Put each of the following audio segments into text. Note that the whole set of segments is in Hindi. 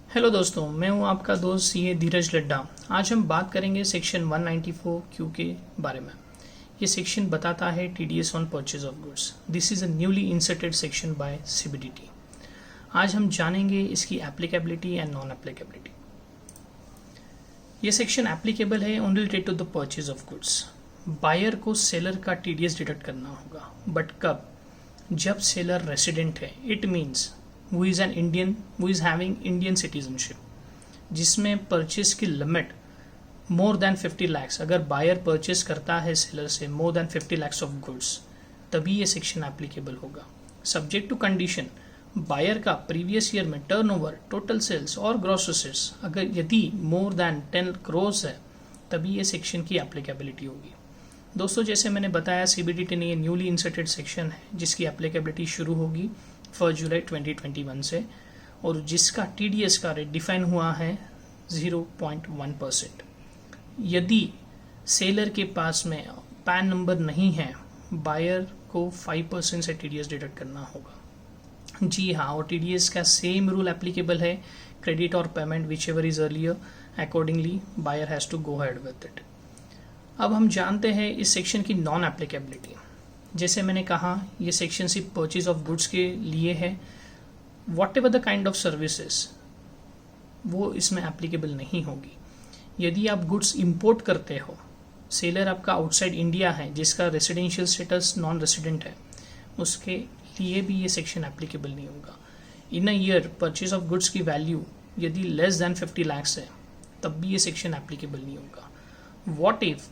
हेलो दोस्तों, मैं हूं आपका दोस्त सीए धीरज लड्डा। आज हम बात करेंगे सेक्शन 194 क्यू के बारे में। ये सेक्शन बताता है TDS on purchase of goods. This is a newly inserted section by CBDT. आज हम जानेंगे इसकी एप्लीकेबिलिटी एंड नॉन एप्लीकेबिलिटी। ये सेक्शन एप्लीकेबल है only related to the purchase of goods. Buyer को सेलर का टीडीएस डिडक्ट करना होगा, बट कब? जब सेलर रेसिडेंट है। It means who is an Indian, who is having Indian citizenship, जिसमें परचेज की लिमिट मोर देन 50 lakhs, अगर बायर परचेज करता है सेलर से मोर देन 50 lakhs ऑफ गुड्स, तभी ये सेक्शन एप्लीकेबल होगा। सब्जेक्ट टू कंडीशन, बायर का प्रीवियस ईयर में टर्नओवर, टोटल सेल्स और ग्रॉस एसेट्स अगर यदि मोर देन 10 crores है, तभी ये सेक्शन की एप्लीकेबिलिटी होगी। दोस्तों, जैसे मैंने बताया, सीबीडीटी ने ये न्यूली इंसर्टेड सेक्शन है जिसकी एप्लीकेबिलिटी शुरू होगी 1 जुलाई 2021 से, और जिसका टीडीएस का रेट डिफाइन हुआ है 0.1%। यदि सेलर के पास में पैन नंबर नहीं है, बायर को 5% से टीडीएस डिडक्ट करना होगा। जी हाँ, और टीडीएस का सेम रूल एप्लीकेबल है, क्रेडिट और payment whichever is earlier, accordingly buyer has to go ahead with it. अब हम जानते हैं इस सेक्शन की नॉन एप्लीकेबिलिटी। जैसे मैंने कहा, ये सेक्शन सिर्फ परचेज ऑफ गुड्स के लिए है। What ever the kind of services, वो इसमें एप्लीकेबल नहीं होगी। यदि आप गुड्स इंपोर्ट करते हो, सेलर आपका आउटसाइड इंडिया है जिसका रेसिडेंशियल स्टेटस नॉन रेसिडेंट है, उसके लिए भी ये सेक्शन एप्लीकेबल नहीं होगा। In a year purchase of goods की वैल्यू यदि लेस देन 50 lakhs है, तब भी ये सेक्शन एप्लीकेबल नहीं होगा। वॉट इफ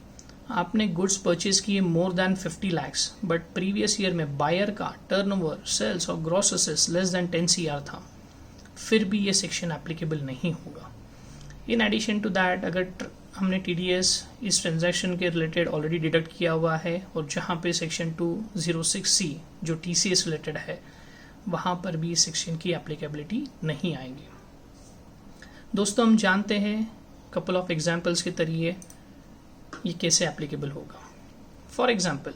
आपने गुड्स परचेज किए मोर than 50 lakhs, but previous year में बायर का टर्नओवर, सेल्स और gross assets less than 10 CR था, फिर भी ये सेक्शन एप्लीकेबल नहीं होगा। इन एडिशन टू दैट, अगर हमने टीडीएस इस ट्रांजैक्शन के रिलेटेड ऑलरेडी डिडक्ट किया हुआ है, और जहां पे सेक्शन 206C जो टीसीएस रिलेटेड है, वहां पर भी इस सेक्शन की एप्लीकेबिलिटी नहीं आएगी। दोस्तों, हम जानते हैं कपल ऑफ एग्जाम्पल्स के जरिए ये कैसे एप्लीकेबल होगा। For example,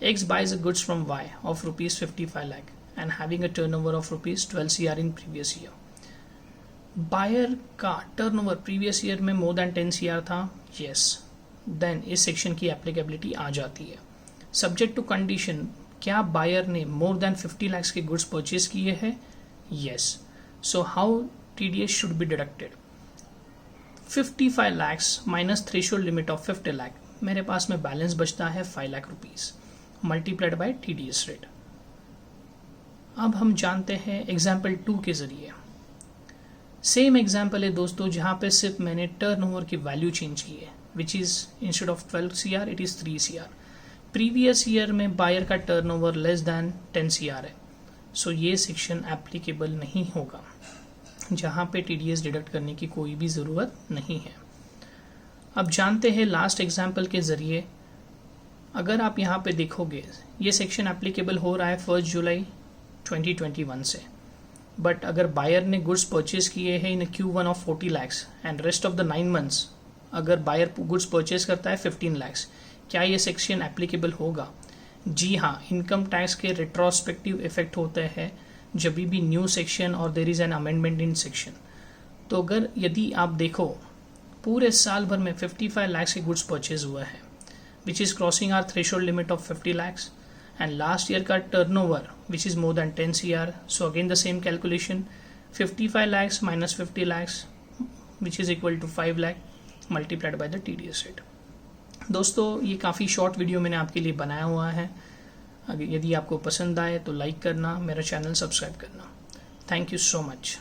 X buys a goods from Y of ₹55 lakh and having a turnover of ₹12 CR in previous year. Buyer का टर्नओवर प्रीवियस ईयर में मोर देन 10 CR था, यस, देन इस सेक्शन की एप्लीकेबिलिटी आ जाती है। सब्जेक्ट टू कंडीशन, क्या बायर ने मोर देन 50 lakhs के गुड्स परचेज किए हैं? Yes. So how TDS should be deducted? 55 lakhs minus threshold limit of 50 lakh, मेरे पास में बैलेंस बचता है 5 lakh rupees, multiplied by TDS rate. अब हम जानते हैं एग्जाम्पल 2 के जरिए। सेम एग्जाम्पल है दोस्तों, जहां पे सिर्फ मैंने टर्नओवर की वैल्यू चेंज की है, which is instead of 12 CR it is 3 CR। Previous year में बायर का टर्नओवर लेस देन 10 CR है, सो ये सेक्शन एप्लीकेबल नहीं होगा, जहां पे टीडीएस डिडक्ट करने की कोई भी ज़रूरत नहीं है। अब जानते हैं लास्ट एग्जाम्पल के ज़रिए। अगर आप यहाँ पे देखोगे, ये सेक्शन एप्लीकेबल हो रहा है 1 जुलाई 2021 से, बट अगर बायर ने गुड्स परचेज किए हैं इन Q1 of 40 lakhs and rest of the 9 months अगर बायर गुड्स परचेज करता है 15 lakhs, क्या ये सेक्शन एप्लीकेबल होगा? जी हाँ, इनकम टैक्स के रिट्रोस्पेक्टिव इफेक्ट होते हैं जब भी न्यू सेक्शन और there is an amendment in section. तो अगर यदि आप देखो, पूरे साल भर में 55 lakhs के गुड्स परचेज हुआ है, which is crossing our threshold limit of 50 lakhs, and last year का turnover which is more than 10 CR। So again the same calculation, 55 lakhs minus 50 lakhs which is equal to 5 lakh multiplied by the TDS rate. दोस्तों, ये काफ़ी शॉर्ट वीडियो मैंने आपके लिए बनाया हुआ है। अगर यदि आपको पसंद आए तो लाइक करना, मेरा चैनल सब्सक्राइब करना। Thank you so much.